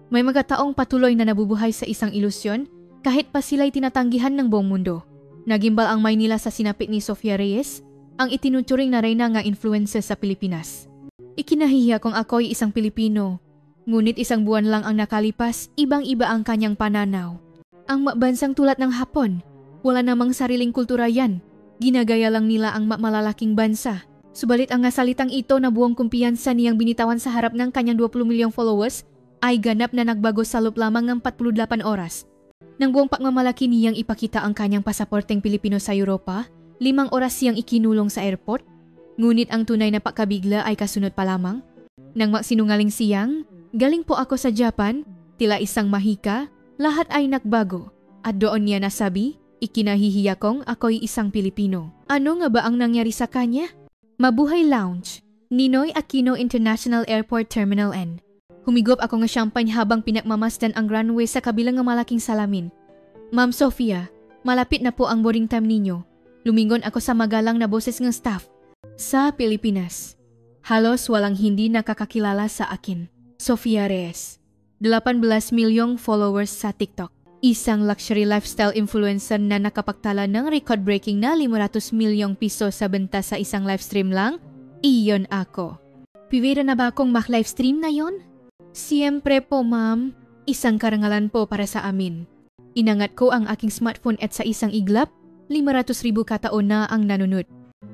May mga taong patuloy na nabubuhay sa isang ilusyon kahit pa sila'y tinatanggihan ng buong mundo. Nagimbal ang Maynila sa sinapit ni Sofia Reyes, ang itinuturing na reyna nga influencer sa Pilipinas. Ikinahihiya kung ako'y isang Pilipino, ngunit isang buwan lang ang nakalipas, ibang-iba ang kanyang pananaw. Ang bansang tulad ng Hapon, wala namang sariling kultura yan. Ginagaya lang nila ang malalaking bansa. Subalit ang salitang ito na buong kumpiyansa niyang binitawan sa harap ng kanyang 20 milyong followers ay ganap na nagbago sa loob lamang ng 48 oras. Nang buong pagmamalaki niyang ipakita ang kanyang pasaporteng Pilipino sa Europa, 5 oras siyang ikinulong sa airport, ngunit ang tunay na pagkabigla ay kasunod pa lamang. Nang magsinungaling siyang, galing po ako sa Japan, tila isang mahika, lahat ay nagbago. At doon niya nasabi, ikinahihiya kong ako'y isang Pilipino. Ano nga ba ang nangyari sa kanya? Mabuhay Lounge, Ninoy Aquino International Airport Terminal N. Humigop ako ng champagne habang pinagmamasdan ang runway sa kabilang ng malaking salamin. Ma'am Sofia, malapit na po ang boarding time ninyo. Lumingon ako sa magalang na boses ng staff. Sa Pilipinas, halos walang hindi nakakakilala sa akin. Sofia Reyes, 18 milyong followers sa TikTok. Isang luxury lifestyle influencer na nakapagtala ng record-breaking na 500 milyong piso sa benta sa isang livestream lang, iyon ako. Pwede na ba akong mak-livestream na yon? Siyempre po ma'am, isang karangalan po para sa amin. Inangat ko ang aking smartphone at sa isang iglap, 500,000 kataon na ang nanunod.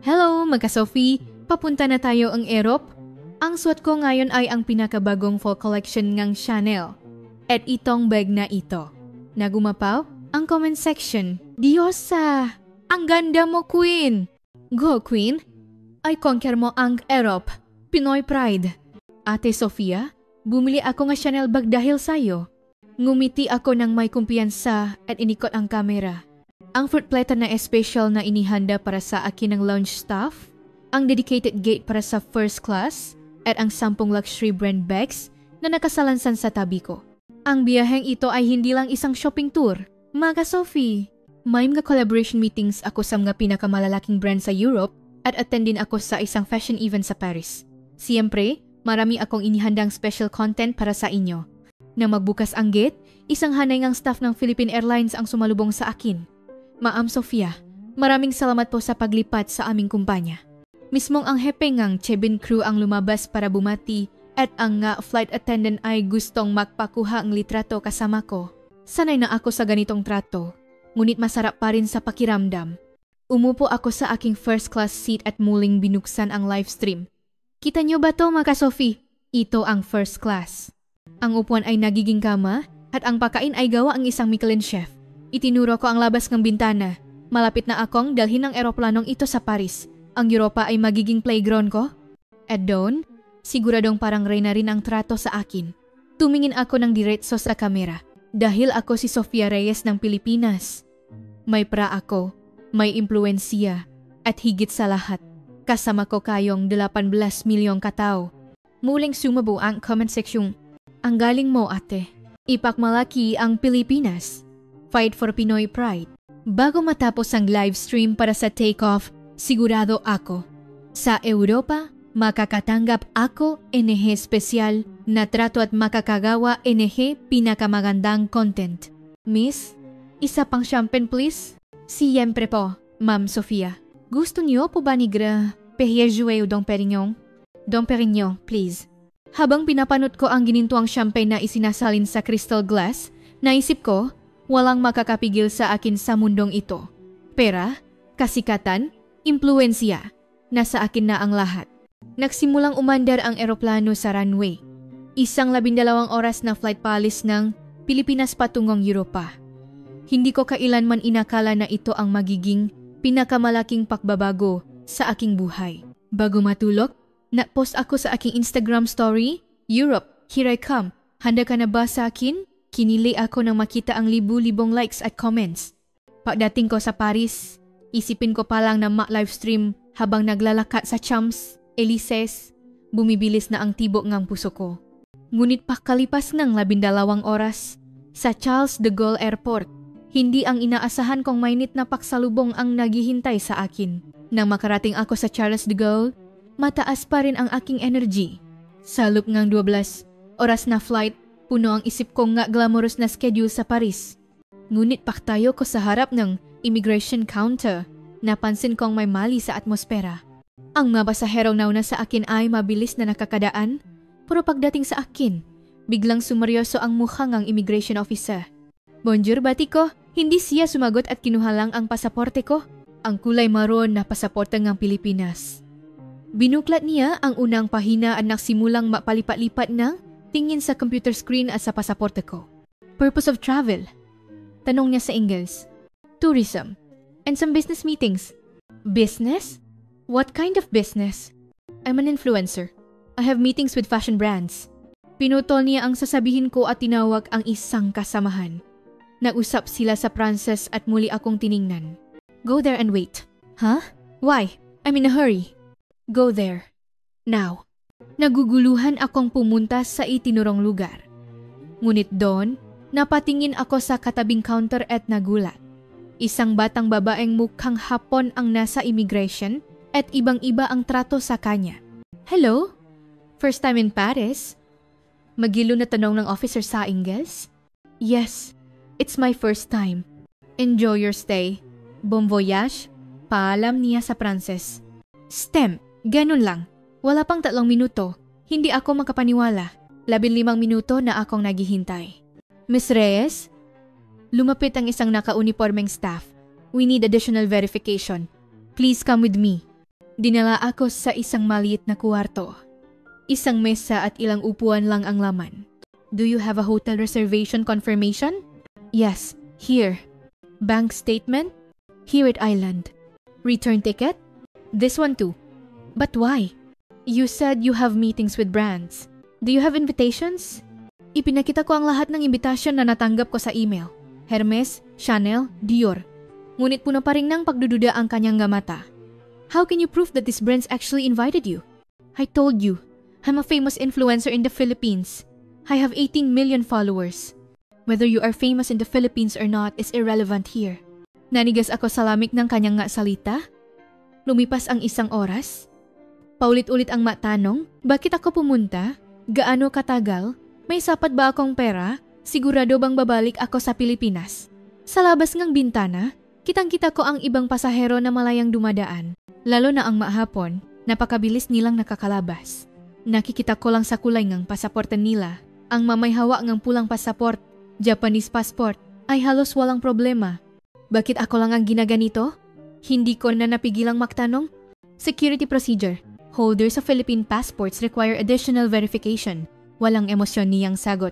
Hello mga Sophie, papunta na tayo ang Europe? Ang suot ko ngayon ay ang pinakabagong fall collection ng Chanel. At itong bag na ito. Nagumapaw ang comment section. Diyosa! Ang ganda mo, Queen! Go, Queen! Ay conquer mo ang Europe. Pinoy pride. Ate Sofia, bumili ako ng Chanel bag dahil sa'yo. Ngumiti ako ng may kumpiyansa at inikot ang kamera. Ang fruit platter na special na inihanda para sa akin ng lounge staff, ang dedicated gate para sa first class, at ang 10 luxury brand bags na nakasalansan sa tabi ko. Ang biyaheng ito ay hindi lang isang shopping tour. Mga Sophie, may mga collaboration meetings ako sa mga pinakamalalaking brand sa Europe at attend din ako sa isang fashion event sa Paris. Siyempre, marami akong inihandang special content para sa inyo. Nang magbukas ang gate, isang hanay ng staff ng Philippine Airlines ang sumalubong sa akin. Ma'am Sofia, maraming salamat po sa paglipat sa aming kumpanya. Mismong ang hepe ngang cabin crew ang lumabas para bumati at ang flight attendant ay gustong magpakuha ang litrato kasama ko. Sanay na ako sa ganitong trato, ngunit masarap pa rin sa pakiramdam. Umupo ako sa aking first class seat at muling binuksan ang livestream. Kita nyo ba to mga Sophie? Ito ang first class. Ang upuan ay nagiging kama at ang pakain ay gawa ang isang Michelin chef. Itinuro ko ang labas ng bintana. Malapit na akong dalhin ang eroplanong ito sa Paris. Ang Europa ay magiging playground ko. At doon, siguradong parang reyna rin ang trato sa akin. Tumingin ako ng diretso sa kamera. Dahil ako si Sofia Reyes ng Pilipinas. May pra ako, may impluensya, at higit sa lahat, kasama ko kayong 18 milyong katao. Muling sumabo ang comment section. Ang galing mo ate. Ipakmalaki ang Pilipinas. Fight for Pinoy pride. Bago matapos ang live stream para sa takeoff, sigurado ako. Sa Europa, makakatanggap ako NG special na trato at makakagawa NG pinakamagandang content. Miss, isa pang champagne please? Siyempre po, Ma'am Sofia. Gusto niyo po ba nigra Perrier-Jouet o Dom Perignon? Dom Perignon, please. Habang pinapanood ko ang ginintuang champagne na isinasalin sa crystal glass, naisip ko, walang makakapigil sa akin sa mundong ito. Pera, kasikatan, impluensya, nasa akin na ang lahat. Nagsimulang umandar ang eroplano sa runway. Isang 12 oras na flight paalis ng Pilipinas patungong Europa. Hindi ko kailanman inakala na ito ang magiging pinakamalaking pagbabago sa aking buhay. Bago matulog, na-post ako sa aking Instagram story, Europe, here I come. Handa ka na ba sa akin? Kinili ako nang makita ang libu-libong likes at comments. Pagdating ko sa Paris, isipin ko pa lang na ma-livestream habang naglalakad sa Champs Elysees, bumibilis na ang tibok ng puso ko. Ngunit pakalipas ng 12 oras, sa Charles de Gaulle Airport, hindi ang inaasahan kong mainit na paksalubong ang naghihintay sa akin. Nang makarating ako sa Charles de Gaulle, mataas pa rin ang aking energy. Sa loop ng 12 oras na flight, Puno ang isip ko nga glamorous na schedule sa Paris. Ngunit paktayo ko sa harap ng immigration counter. Napansin kong may mali sa atmosfera. Ang mga pasaherong nauna sa akin ay mabilis na nakakadaan, pero pagdating sa akin, biglang sumeryoso ang mukha ng immigration officer. Bonjour, bati ko. Hindi siya sumagot at kinuha lang ang pasaporte ko. Ang kulay maroon na pasaporte ng Pilipinas. Binuklat niya ang unang pahina at nagsimulang mapalipat-lipat ng tingin sa computer screen at sa pasaporte ko. Purpose of travel? Tanong niya sa Ingles. Tourism. And some business meetings. Business? What kind of business? I'm an influencer. I have meetings with fashion brands. Pinutol niya ang sasabihin ko at tinawag ang isang kasamahan. Nag-usap sila sa Pranses at muli akong tiningnan. Go there and wait. Huh? Why? I'm in a hurry. Go there. Now. Naguguluhan akong pumunta sa itinurong lugar. Ngunit doon, napatingin ako sa katabing counter at nagulat. Isang batang babaeng mukhang Hapon ang nasa immigration at ibang-iba ang trato sa kanya. Hello? First time in Paris? Magilo na tanong ng officer sa Ingles. Yes, it's my first time. Enjoy your stay. Bon voyage. Paalam niya sa Pranses. STEM, ganun lang. Wala pang 3 minuto. Hindi ako makapaniwala. 15 minuto na akong naghihintay. Miss Reyes? Lumapit ang isang naka-uniformeng staff. We need additional verification. Please come with me. Dinala ako sa isang maliit na kuwarto. Isang mesa at ilang upuan lang ang laman. Do you have a hotel reservation confirmation? Yes, here. Bank statement? Here at Island. Return ticket? This one too. But why? You said you have meetings with brands. Do you have invitations? Ipinakita ko ang lahat ng imbitasyon na natanggap ko sa email. Hermes, Chanel, Dior. Ngunit puno pa rin ng pagdududa ang kanyang mata. How can you prove that these brands actually invited you? I told you, I'm a famous influencer in the Philippines. I have 18 million followers. Whether you are famous in the Philippines or not is irrelevant here. Nanigas ako sa lamig ng kanyang nga salita. Lumipas ang isang oras. Paulit-ulit ang matanong, bakit ako pumunta? Gaano katagal? May sapat ba akong pera? Sigurado bang babalik ako sa Pilipinas? Sa labas ngang bintana, kitang-kita ko ang ibang pasahero na malayang dumadaan. Lalo na ang mahapon, napakabilis nilang nakakalabas. Nakikita ko lang sa kulay ng pasaporte nila. Ang mamayhawa ng pulang pasaport, Japanese passport, ay halos walang problema. Bakit ako lang ang ginaganito? Hindi ko na napigilang magtanong. Security procedure. Holders of Philippine passports require additional verification. Walang emosyon niyang sagot.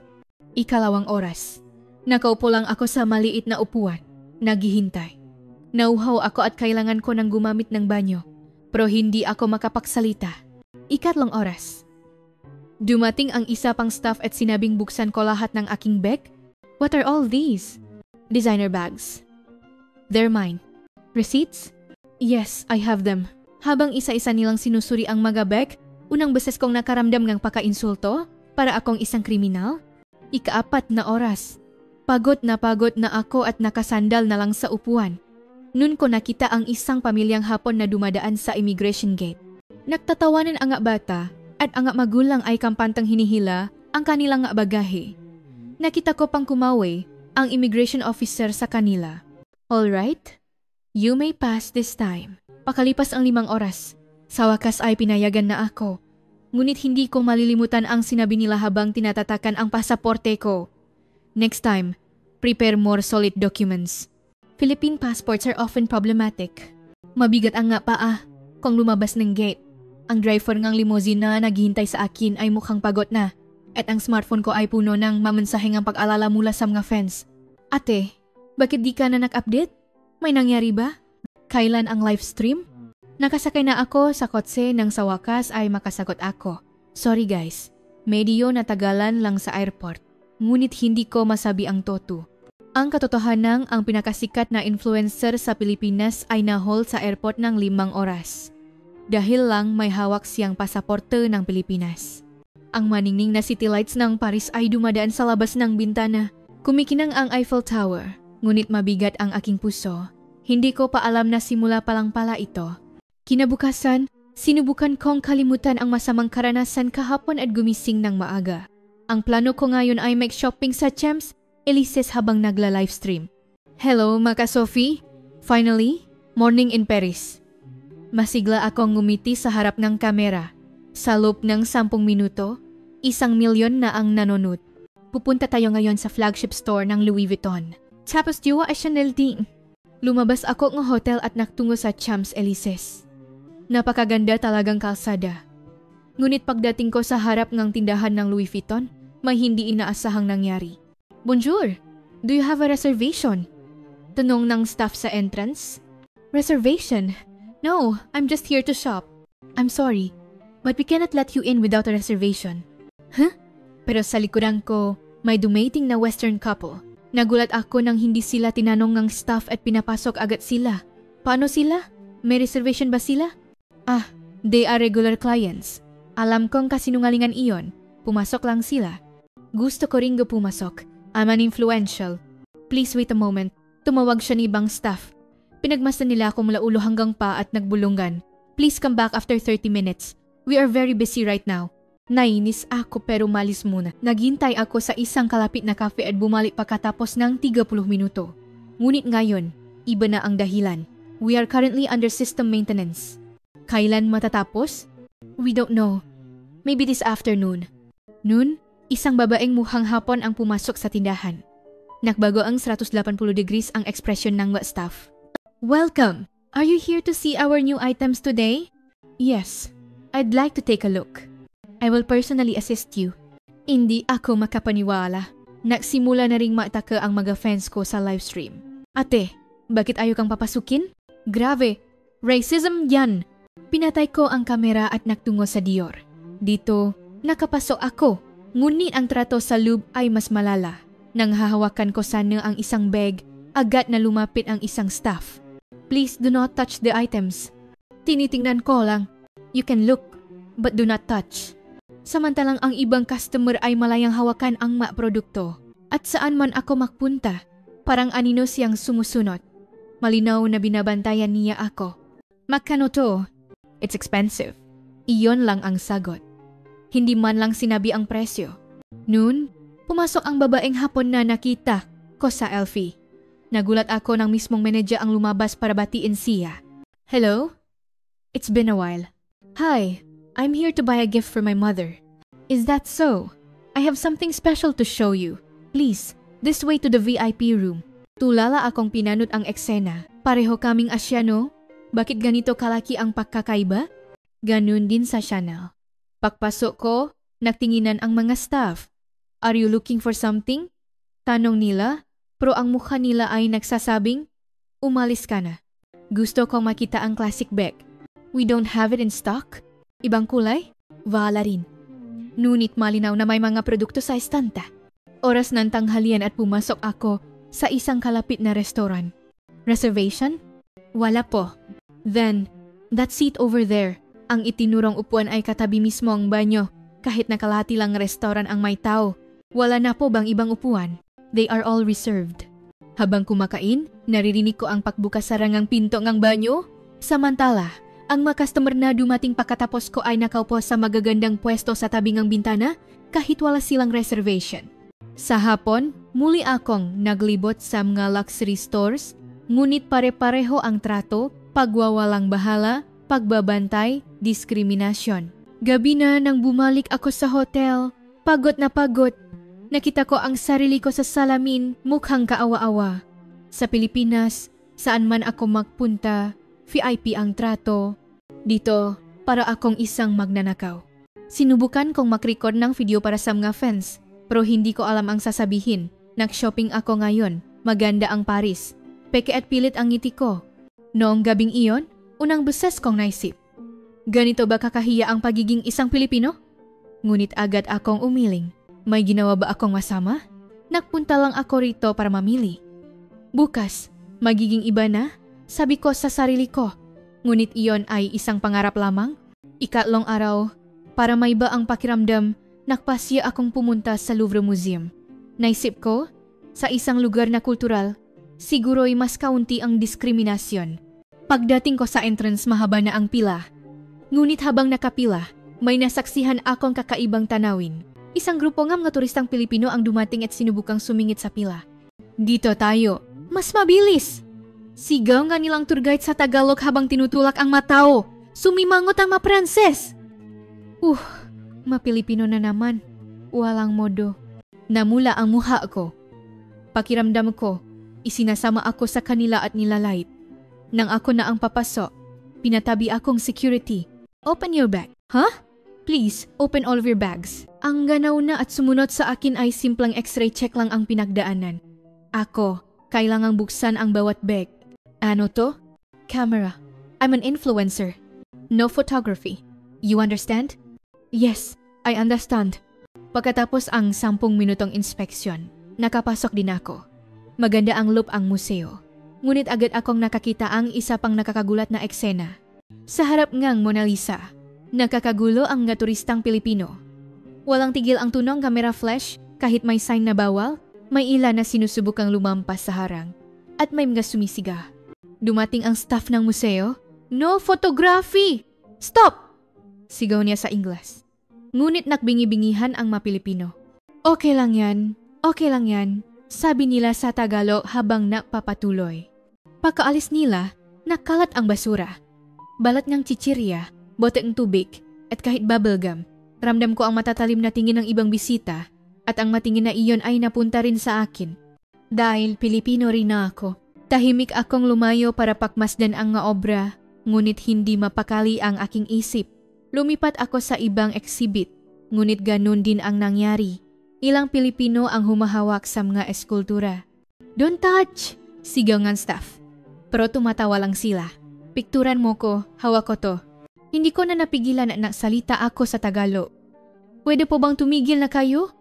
Ikalawang oras. Nakaupo lang ako sa maliit na upuan. Naghihintay. Nauhaw ako at kailangan ko ng gumamit ng banyo. Pero hindi ako makapagsalita. Ikatlong oras. Dumating ang isa pang staff at sinabing buksan ko lahat ng aking bag. What are all these? Designer bags. They're mine. Receipts? Yes, I have them. Habang isa-isa nilang sinusuri ang mga bag, unang beses kong nakaramdam ng paka-insulto para akong isang kriminal. Ika-4 na oras. Pagod na ako at nakasandal na lang sa upuan. Noon ko nakita ang isang pamilyang Hapon na dumadaan sa immigration gate. Nagtatawanan ang nga bata at ang nga magulang ay kampantang hinihila ang kanilang nga bagahe. Nakita ko pang kumawi ang immigration officer sa kanila. All right, you may pass this time. Pakalipas ang 5 oras. Sa wakas ay pinayagan na ako. Ngunit hindi ko malilimutan ang sinabi nila habang tinatatakan ang pasaporte ko. Next time, prepare more solid documents. Philippine passports are often problematic. Mabigat ang nga paa kung lumabas ng gate. Ang driver ng limousine na naghihintay sa akin ay mukhang pagod na at ang smartphone ko ay puno ng mamansaheng ang pag-alala mula sa mga fans. Ate, bakit di ka na nag-update? May nangyari ba? Kailan ang live stream? Nakasakay na ako sa kotse nang sa wakas ay makasagot ako. Sorry guys, medyo natagalan lang sa airport. Ngunit hindi ko masabi ang totoo. Ang katotohanan ang pinakasikat na influencer sa Pilipinas ay na-hold sa airport ng 5 oras. Dahil lang may hawak siyang pasaporte ng Pilipinas. Ang maningning na city lights ng Paris ay dumadaan sa labas ng bintana. Kumikinang ang Eiffel Tower, ngunit mabigat ang aking puso. Hindi ko pa alam na simula pa lang pala ito. Kinabukasan, sinubukan kong kalimutan ang masamang karanasan kahapon at gumising ng maaga. Ang plano ko ngayon ay make shopping sa Champs Elysees habang nagla-livestream. Hello, Maka Sophie. Finally, morning in Paris. Masigla akong ngumiti sa harap ng kamera. Sa loob ng 10 minuto, 1,000,000 na ang nanonood. Pupunta tayo ngayon sa flagship store ng Louis Vuitton. Tapos diwa ay Chanel din. Lumabas ako ng hotel at naktungo sa Champs Elysees. Napakaganda talagang kalsada. Ngunit pagdating ko sa harap ng tindahan ng Louis Vuitton, may hindi inaasahang nangyari. Bonjour! Do you have a reservation? Tanong ng staff sa entrance. Reservation? No, I'm just here to shop. I'm sorry, but we cannot let you in without a reservation. Huh? Pero sa likuran ko, may dumating na Western couple. Nagulat ako nang hindi sila tinanong ng staff at pinapasok agad sila. Paano sila? May reservation ba sila? Ah, they are regular clients. Alam kong kasinungalingan iyon. Pumasok lang sila. Gusto ko ring pumasok. I'm an influential. Please wait a moment. Tumawag siya ni ibang staff. Pinagmasdan nila ako mula ulo hanggang pa at nagbulungan. Please come back after 30 minutes. We are very busy right now. Nainis ako pero malis muna. Naghintay ako sa isang kalapit na cafe at bumalik pagkatapos ng 30 minuto. Ngunit ngayon, iba na ang dahilan. We are currently under system maintenance. Kailan matatapos? We don't know. Maybe this afternoon. Noon, isang babaeng mukhang Hapon ang pumasok sa tindahan. Nagbago ang 180 degrees ang ekspresyon ng staff. Welcome! Are you here to see our new items today? Yes. I'd like to take a look. I will personally assist you. Hindi ako makapaniwala. Nagsimula na ring mataka ang mga fans ko sa livestream. Ate, bakit ayaw kang papasukin? Grabe, racism yan! Pinatay ko ang kamera at nagtungo sa Dior. Dito, nakapasok ako. Ngunit ang trato sa loob ay mas malala. Nang hahawakan ko sana ang isang bag, agad na lumapit ang isang staff. Please do not touch the items. Tinitingnan ko lang. You can look, but do not touch. Samantalang ang ibang customer ay malayang hawakan ang mga produkto. At saan man ako magpunta, parang anino siyang sumusunod. Malinaw na binabantayan niya ako. Magkano to? It's expensive. Iyon lang ang sagot. Hindi man lang sinabi ang presyo. Noon, pumasok ang babaeng Hapon na nakita ko sa Elfie. Nagulat ako nang mismong manager ang lumabas para batiin siya. Hello? It's been a while. Hi, I'm here to buy a gift for my mother. Is that so? I have something special to show you. Please, this way to the VIP room. Tulala akong pinanot ang eksena. Pareho kaming Asyano. Bakit ganito kalaki ang pagkakaiba? Ganun din sa Chanel. Pagpasok ko, nagtinginan ang mga staff. Are you looking for something? Tanong nila, pero ang mukha nila ay nagsasabing, umalis ka na. Gusto kong makita ang classic bag. We don't have it in stock? Ibang kulay? Wala rin. Ngunit malinaw na may mga produkto sa estanta. Oras ng tanghalian at pumasok ako sa isang kalapit na restaurant. Reservation? Wala po. Then, that seat over there. Ang itinurong upuan ay katabi mismo ang banyo. Kahit nakalahati lang restaurant ang may tao. Wala na po bang ibang upuan? They are all reserved. Habang kumakain, naririnig ko ang pagbukas sarangang pinto ng banyo. Samantala, ang mga customer na dumating pagkatapos ko ay nakaupo sa magagandang pwesto sa tabi ng bintana kahit wala silang reservation. Sa hapon, muli akong naglibot sa mga luxury stores, ngunit pare-pareho ang trato, pagwawalang bahala, pagbabantay, diskriminasyon. Gabi na nang bumalik ako sa hotel, pagod na pagod. Nakita ko ang sarili ko sa salamin, mukhang kaawa-awa. Sa Pilipinas, saan man ako magpunta, VIP ang trato. Dito, para akong isang magnanakaw. Sinubukan kong mag-record ng video para sa mga fans, pero hindi ko alam ang sasabihin. Nag-shopping ako ngayon, maganda ang Paris. Peke at pilit ang ngiti ko. Noong gabing iyon, unang beses kong naisip. Ganito ba kakahiya ang pagiging isang Pilipino? Ngunit agad akong umiling. May ginawa ba akong masama? Nagpunta lang ako rito para mamili. Bukas, magiging iba na? Sabi ko sa sarili ko. Ngunit iyon ay isang pangarap lamang. Ikatlong araw, para may iba ang pakiramdam, nagpasya akong pumunta sa Louvre Museum. Naisip ko, sa isang lugar na kultural, siguro'y mas kaunti ang diskriminasyon. Pagdating ko sa entrance, mahaba na ang pila. Ngunit habang nakapila, may nasaksihan akong kakaibang tanawin. Isang grupo ng mga turistang Pilipino ang dumating at sinubukang sumingit sa pila. Dito tayo. Mas mabilis! Sigaw nga nilang tour guide sa Tagalog habang tinutulak ang matao. Sumimangot ang mga Pranses! Mapilipino na naman. Walang modo. Namula ang muha ko. Pakiramdam ko, isinasama ako sa kanila at nilalait. Nang ako na ang papasok, pinatabi akong security. Open your bag. Huh? Please, open all of your bags. Ang ganaw na at sumunod sa akin ay simpleng x-ray check lang ang pinagdaanan. Ako, kailangang buksan ang bawat bag. Ano to? Camera. I'm an influencer. No photography. You understand? Yes, I understand. Pagkatapos ang 10 minutong inspeksyon, nakapasok din ako. Maganda ang loop ang museo. Ngunit agad akong nakakita ang isa pang nakakagulat na eksena. Sa harap ngang Mona Lisa, nakakagulo ang mga turistang Pilipino. Walang tigil ang tunong camera flash kahit may sign na bawal, may ilan na sinusubukang lumampas sa harang at may mga sumisiga. Dumating ang staff ng museo. No photography! Stop! Sigaw niya sa Ingles. Ngunit nakbingi-bingihan ang mga Pilipino. Okay lang yan, sabi nila sa Tagalog habang napapatuloy. Pagkaalis nila, nakalat ang basura. Balat ng chichirya, bote ng tubig, at kahit bubblegum. Ramdam ko ang matatalim na tingin ng ibang bisita at ang matingin na iyon ay napunta rin sa akin. Dahil Pilipino rin na ako. Tahimik akong lumayo para pakmasdan ang nga obra, ngunit hindi mapakali ang aking isip. Lumipat ako sa ibang exhibit, ngunit ganun din ang nangyari. Ilang Pilipino ang humahawak sa mga eskultura. Don't touch! Sigaw ng staff. Pero tumatawa lang sila. Pikturan mo ko, hawak ko to. Hindi ko na napigilan na nagsalita ako sa Tagalog. Pwede po bang tumigil na kayo?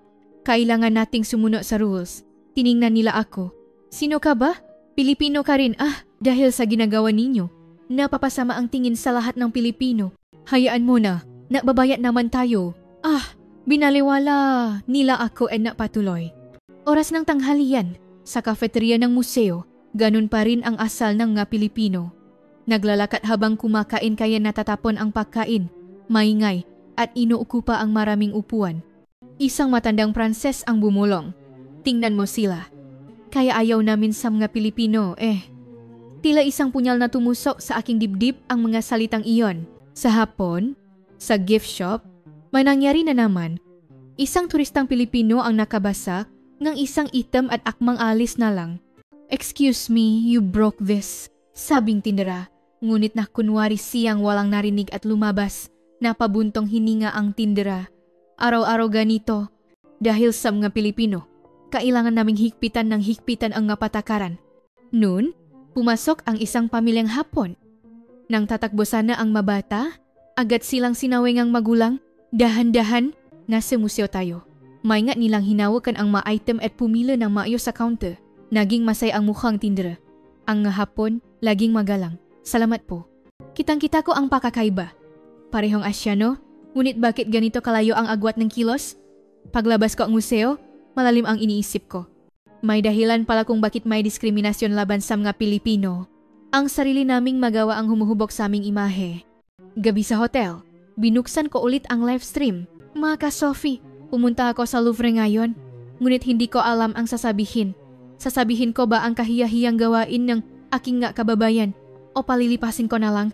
Kailangan nating sumunod sa rules. Tiningnan nila ako. Sino ka ba? Pilipino ka rin. Dahil sa ginagawa ninyo. Napapasama ang tingin sa lahat ng Pilipino. Hayaan mo na, nababayat naman tayo. Binaliwala nila ako at napatuloy. Oras ng tanghalian, sa kafeterya ng museo, ganun pa rin ang asal ng mga Pilipino. Naglalakat habang kumakain kaya natatapon ang pagkain, maingay at inuukupa ang maraming upuan. Isang matandang Pranses ang bumulong. Tingnan mo sila. Kaya ayaw namin sa mga Pilipino Tila isang punyal na tumusok sa aking dibdib ang mga salitang iyon. Sa hapon, sa gift shop, may nangyari na naman. Isang turistang Pilipino ang nakabasak ng isang item at akmang alis na lang. Excuse me, you broke this, sabing tindera. Ngunit na kunwari siyang walang narinig at lumabas, napabuntong hininga ang tindera. Araw-araw ganito, dahil sa mga Pilipino, kailangan naming higpitan ng higpitan ang nga patakaran. Noon, pumasok ang isang pamilyang Hapon. Nang tatakbo sana ang mabata, agad silang sinawing ang magulang, dahan-dahan, nasa museo tayo. May nga nilang hinawakan ang mga item at pumila ng maayos sa counter. Naging masay ang mukhang tindera. Ang nga Hapon, laging magalang. Salamat po. Kitang-kita ko ang pakakaiba. Parehong Asyano, ngunit bakit ganito kalayo ang agwat ng kilos? Paglabas ko ang museo, malalim ang iniisip ko. May dahilan pala kung bakit may diskriminasyon laban sa mga Pilipino. Ang sarili naming magawa ang humuhubog sa aming imahe. Gabi sa hotel, binuksan ko ulit ang live stream. Mga ka-Sophie, pumunta ako sa Louvre ngayon, ngunit hindi ko alam ang sasabihin. Sasabihin ko ba ang kahiyahiyang gawain ng aking nga kababayan o palilipasin ko na lang?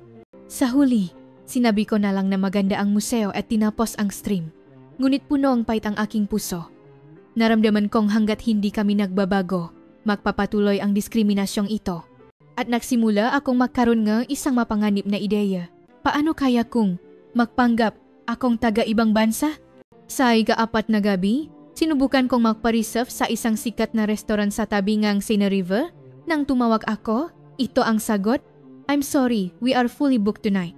Sa huli, sinabi ko na lang na maganda ang museo at tinapos ang stream. Ngunit puno ang pait ang aking puso. Naramdaman kong hanggat hindi kami nagbabago, magpapatuloy ang diskriminasyong ito. At nagsimula akong magkaroon ng isang mapanganib na ideya. Paano kaya kung magpanggap akong taga-ibang bansa? Sa ika-4 na gabi, sinubukan kong magpa-reserve sa isang sikat na restaurant sa tabi ng Sena River. Nang tumawag ako, ito ang sagot, I'm sorry, we are fully booked tonight.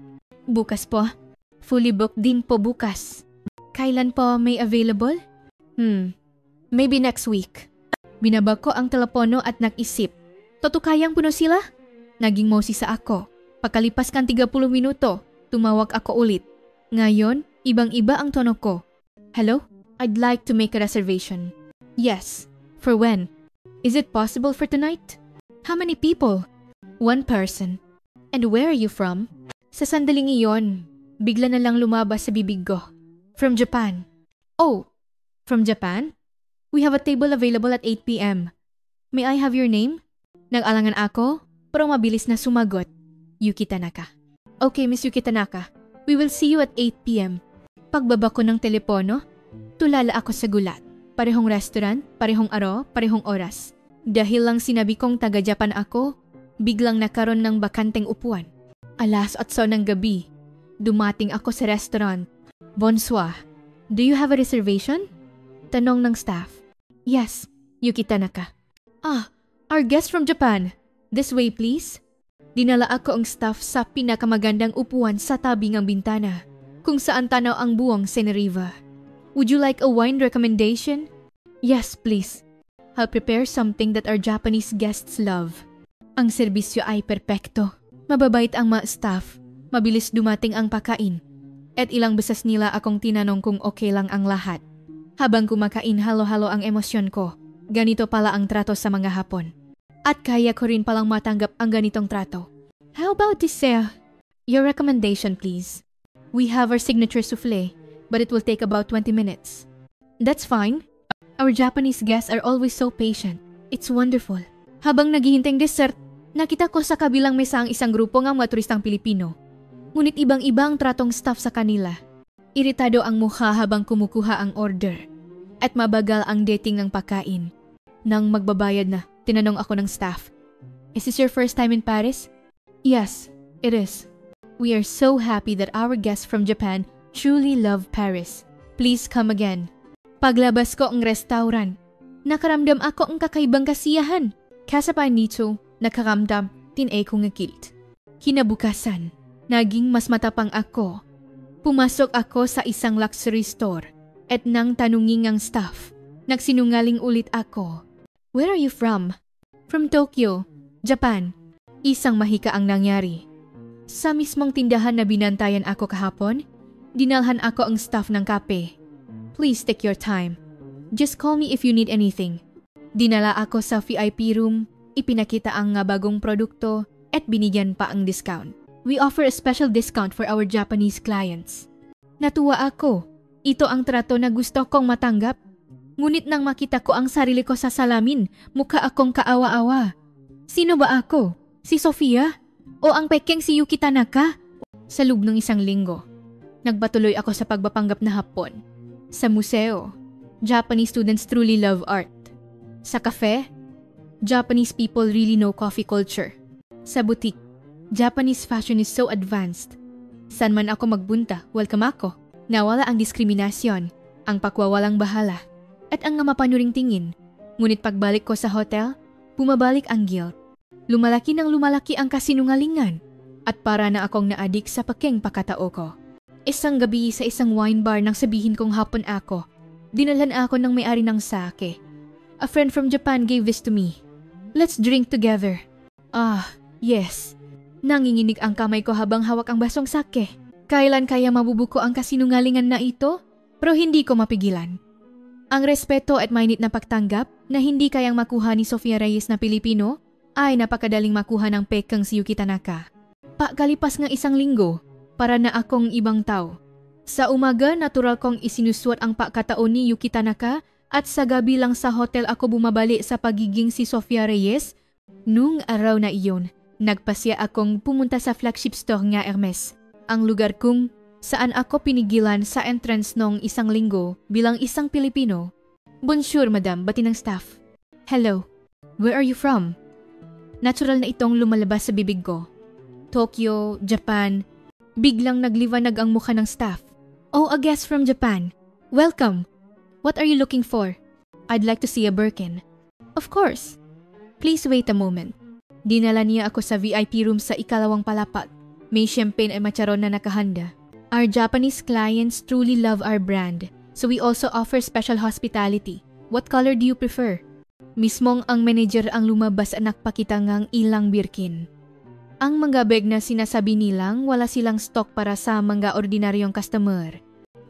Bukas po. Fully booked din po bukas. Kailan po may available? Maybe next week. Binaba ko ang telepono at nag-isip. Totokayang puno sila? Naging mosi sa ako. Pagkalipas kan 30 minuto, tumawag ako ulit. Ngayon, ibang-iba ang tono ko. Hello? I'd like to make a reservation. Yes. For when? Is it possible for tonight? How many people? 1 person. And where are you from? Sa sandaling iyon, bigla na lang lumabas sa bibig ko. From Japan. Oh, From Japan? We have a table available at 8 p.m. May I have your name? Nag-alangan ako, pero mabilis na sumagot. Yuki Tanaka. Okay, Miss Yuki Tanaka. We will see you at 8 p.m. Pagbaba ko ng telepono, tulala ako sa gulat. Parehong restaurant, parehong araw, parehong oras. Dahil lang sinabi kong taga-Japan ako, biglang nakaroon ng bakanteng upuan. 8:00 ng gabi, dumating ako sa restaurant. Bonsoir. Do you have a reservation? Tanong ng staff. Yes, Yuki Tanaka. Our guest from Japan. This way, please. Dinala ako ang staff sa pinakamagandang upuan sa tabi ng bintana, kung saan tanaw ang buong Seneriva. Would you like a wine recommendation? Yes, please. I'll prepare something that our Japanese guests love. Ang serbisyo ay perpekto. Mababait ang mga staff. Mabilis dumating ang pagkain. At ilang beses nila akong tinanong kung okay lang ang lahat. Habang kumakain, halo-halo ang emosyon ko. Ganito pala ang trato sa mga Hapon. At kaya ko rin palang matanggap ang ganitong trato. How about this, your recommendation, please? We have our signature souffle, but it will take about 20 minutes. That's fine. Our Japanese guests are always so patient. It's wonderful. Habang naghihintay dessert, nakita ko sa kabilang mesa ang isang grupo ng mga turistang Pilipino. Ngunit ibang-iba ang tratong staff sa kanila. Iritado ang mukha habang kumukuha ang order. At mabagal ang dating ng pagkain. Nang magbabayad na, tinanong ako ng staff. Is this your first time in Paris? Yes, it is. We are so happy that our guests from Japan truly love Paris. Please come again. Paglabas ko ang restaurant, nakaramdam ako ang kakaibang kasiyahan. Kasabay nito, nakaramdam din ako ng guilt. Kinabukasan, naging mas matapang ako. Pumasok ako sa isang luxury store at nang tanungin ang staff, nagsinungaling ulit ako. Where are you from? From Tokyo, Japan. Isang mahika ang nangyari. Sa mismong tindahan na binantayan ako kahapon, dinalhan ako ang staff ng kape. Please take your time. Just call me if you need anything. Dinala ako sa VIP room, ipinakita ang bagong produkto at binigyan pa ang discount. We offer a special discount for our Japanese clients. Natuwa ako. Ito ang trato na gusto kong matanggap. Ngunit nang makita ko ang sarili ko sa salamin, mukha akong kaawa-awa. Sino ba ako? Si Sofia? O ang pekeng si Yuki Tanaka? Sa loob ng isang linggo, nagpatuloy ako sa pagpapanggap na Hapon. Sa museo, Japanese students truly love art. Sa cafe, Japanese people really know coffee culture. Sa boutique, Japanese fashion is so advanced. San man ako magbunta, welcome ako. Nawala ang diskriminasyon, ang pagwawalang bahala, at ang mapanuring tingin. Ngunit pagbalik ko sa hotel, bumabalik ang guilt. Lumalaki ng lumalaki ang kasinungalingan at para na akong naadik sa pakeng pakatao ko. Isang gabi sa isang wine bar nang sabihin kong Hapon ako, dinalhan ako ng may-ari ng sake. A friend from Japan gave this to me. Let's drink together. Yes. Nanginginig ang kamay ko habang hawak ang basong sake. Kailan kaya mabubuko ang kasinungalingan na ito? Pero hindi ko mapigilan. Ang respeto at mainit na pagtanggap na hindi kayang makuha ni Sofia Reyes na Pilipino ay napakadaling makuha ng pekang si Yuki Tanaka. Pakalipas ng isang linggo, para na akong ibang tao. Sa umaga, natural kong isinuswat ang pagkataon ni Yuki Tanaka at sa gabi lang sa hotel ako bumabalik sa pagiging si Sofia Reyes. Nung araw na iyon, nagpasya akong pumunta sa flagship store nga Hermes, ang lugar kung saan ako pinigilan sa entrance nung isang linggo bilang isang Pilipino. Bonjour, madam, bati ng staff. Hello, where are you from? Natural na itong lumalabas sa bibig ko. Tokyo, Japan. Biglang nagliwanag ang mukha ng staff. Oh, a guest from Japan. Welcome. What are you looking for? I'd like to see a Birkin. Of course. Please wait a moment. Dinala niya ako sa VIP room sa ikalawang palapag. May champagne at macharon na nakahanda. Our Japanese clients truly love our brand, so we also offer special hospitality. What color do you prefer? Mismong ang manager ang lumabas at nakpakita ngang ilang Birkin. Ang mga bag na sinasabi nilang wala silang stock para sa mga ordinaryong customer.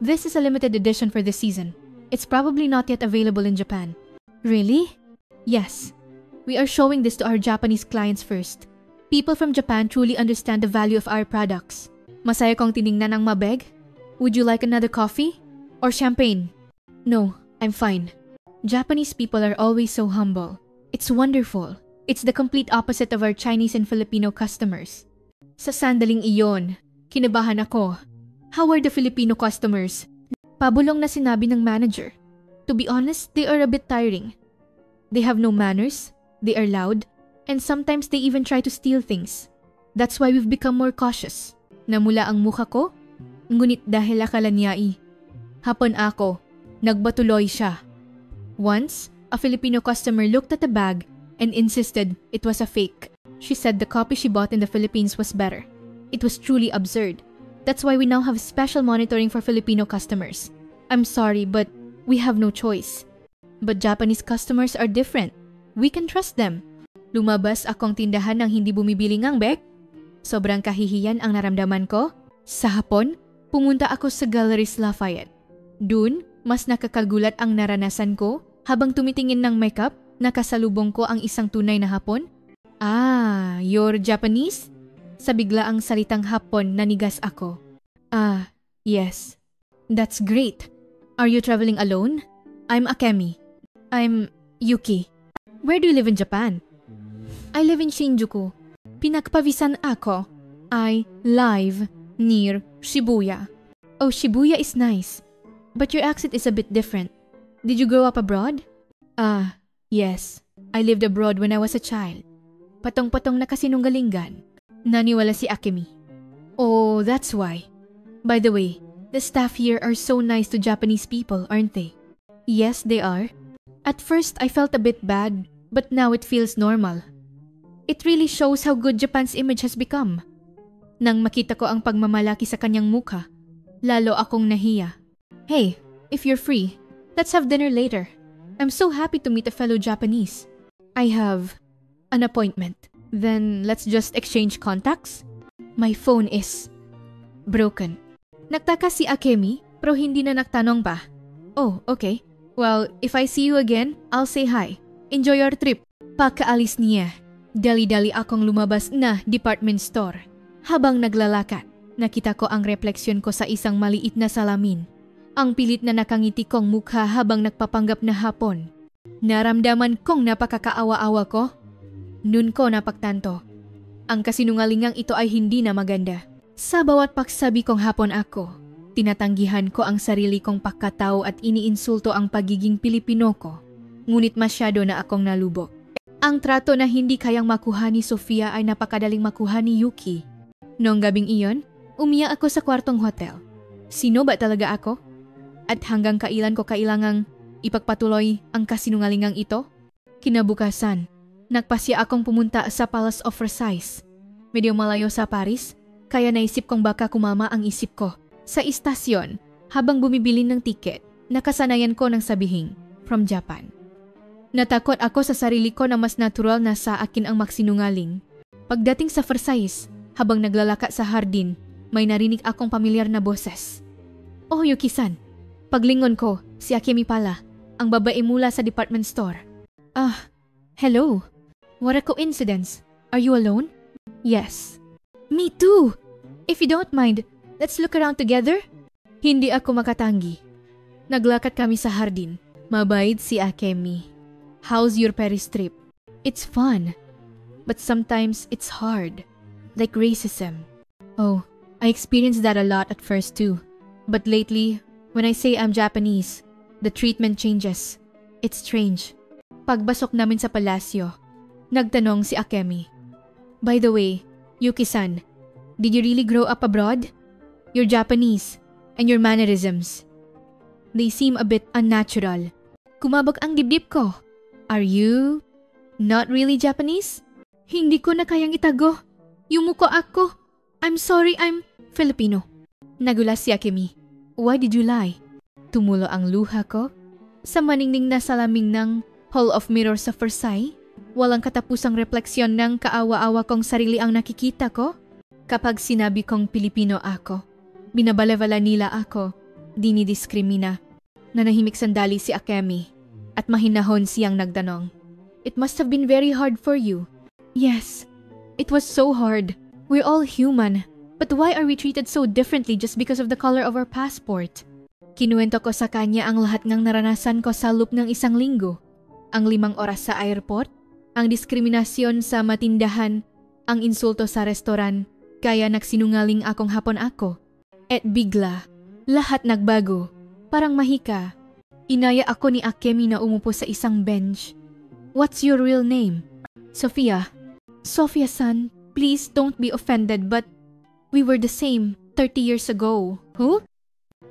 This is a limited edition for this season. It's probably not yet available in Japan. Really? Yes. We are showing this to our Japanese clients first. People from Japan truly understand the value of our products. Masaya kong tiningnan ang mabeg. Would you like another coffee? Or champagne? No, I'm fine. Japanese people are always so humble. It's wonderful. It's the complete opposite of our Chinese and Filipino customers. Sa sandaling iyon, kinabahan ako. How are the Filipino customers? Pabulong na sinabi ng manager. To be honest, they are a bit tiring. They have no manners, they are loud, and sometimes they even try to steal things. That's why we've become more cautious. Namula ang mukha ko, ngunit dahil akala niya hapon ako, nagbatuloy siya. Once, a Filipino customer looked at the bag and insisted it was a fake. She said the copy she bought in the Philippines was better. It was truly absurd. That's why we now have special monitoring for Filipino customers. I'm sorry, but we have no choice. But Japanese customers are different. We can trust them. Lumabas akong tindahan ng hindi bumibili ngang bek. Sobrang kahihiyan ang naramdaman ko. Sa hapon, pumunta ako sa Galeries Lafayette. Dun, mas nakakagulat ang naranasan ko habang tumitingin ng makeup, nakasalubong ko ang isang tunay na Hapon. Ah, you're Japanese? Sa biglaang salitang Hapon, nanigas ako. Ah, yes. That's great. Are you traveling alone? I'm Akemi. I'm Yuki. Where do you live in Japan? I live in Shinjuku. Pinagpawisan ako. I live near Shibuya. Oh, Shibuya is nice. But your accent is a bit different. Did you grow up abroad? Ah, yes. I lived abroad when I was a child. Patong-patong na kasinunggalingan. Naniwala si Akemi. Oh, that's why. By the way, the staff here are so nice to Japanese people, aren't they? Yes, they are. At first, I felt a bit bad, but now it feels normal. It really shows how good Japan's image has become. Nang makita ko ang pagmamalaki sa kanyang mukha, lalo akong nahiya. Hey, if you're free, let's have dinner later. I'm so happy to meet a fellow Japanese. I have an appointment. Then let's just exchange contacts? My phone is broken. Nagtaka si Akemi, pero hindi na nagtanong pa. Oh, okay. Well, if I see you again, I'll say hi. Enjoy your trip. Pagkaalis niya, dali-dali akong lumabas na department store. Habang naglalakad, nakita ko ang refleksyon ko sa isang maliit na salamin. Ang pilit na nakangiti kong mukha habang nagpapanggap na Hapon. Naramdaman kong napakakaawa-awa ko. Nun ko napagtanto. Ang kasinungalingang ito ay hindi na maganda. Sa bawat pagsabi kong Hapon ako, tinatanggihan ko ang sarili kong pagkatao at iniinsulto ang pagiging Pilipino ko. Ngunit masyado na akong nalubog. Ang trato na hindi kayang makuha ni Sofia ay napakadaling makuha ni Yuki. Noong gabing iyon, umiyak ako sa kwartong hotel. Sino ba talaga ako? At hanggang kailan ko kailangang ipagpatuloy ang kasinungalingang ito? Kinabukasan, nagpasya akong pumunta sa Palace of Versailles. Medyo malayo sa Paris, kaya naisip kong baka kumama ang isip ko. Sa istasyon, habang bumibili ng tiket, nakasanayan ko ng sabihing, from Japan. Natakot ako sa sarili ko na mas natural na sa akin ang magsinungaling. Pagdating sa Versailles, habang naglalaka sa hardin, may narinig akong pamilyar na boses. Oh, Yuki-san. Paglingon ko, si Akemi pala, ang babae mula sa department store. Ah, hello. What a coincidence. Are you alone? Yes. Me too. If you don't mind, let's look around together. Hindi ako makatanggi. Naglakad kami sa hardin. Mabait si Akemi. How's your Paris trip? It's fun. But sometimes it's hard. Like racism. Oh, I experienced that a lot at first too. But lately, when I say I'm Japanese, the treatment changes. It's strange. Pagbasok namin sa palasyo, nagtanong si Akemi. By the way, Yuki-san, did you really grow up abroad? You're Japanese, and your mannerisms. They seem a bit unnatural. Kumabog ang dibdib ko. Are you not really Japanese? Hindi ko na kayang itago. Yumuko ako. I'm sorry, I'm Filipino. Nagulat si Akemi. Why did you lie? Tumulo ang luha ko. Sa maningning na salaming ng Hall of Mirrors sa Versailles, walang katapusang refleksyon ng kaawa-awa kong sarili ang nakikita ko. Kapag sinabi kong Pilipino ako, binabalewala nila ako, dinidiskrimina. Nanahimik sandali si Akemi at mahinahon siyang nagtanong. It must have been very hard for you. Yes, it was so hard. We're all human, but why are we treated so differently just because of the color of our passport? Kinuwento ko sa kanya ang lahat ng naranasan ko sa loob ng 1 linggo. Ang 5 oras sa airport, ang diskriminasyon sa matindahan, ang insulto sa restoran, kaya nagsinungaling akong hapon ako. At bigla, lahat nagbago. Parang mahika. Inaya ako ni Akemi na umupo sa isang bench. What's your real name? Sophia. Sophia-san, please don't be offended but we were the same 30 years ago. Who?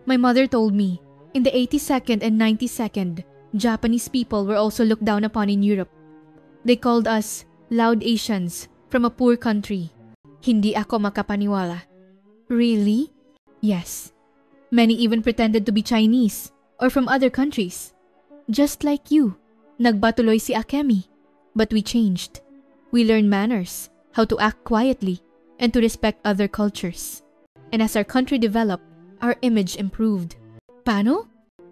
My mother told me, in the 82nd and 92nd, Japanese people were also looked down upon in Europe. They called us loud Asians from a poor country. Hindi ako makapaniwala. Really? Yes. Many even pretended to be Chinese or from other countries. Just like you. Nagbatuloy si Akemi. But we changed. We learned manners, how to act quietly, and to respect other cultures. And as our country developed, our image improved. Paano?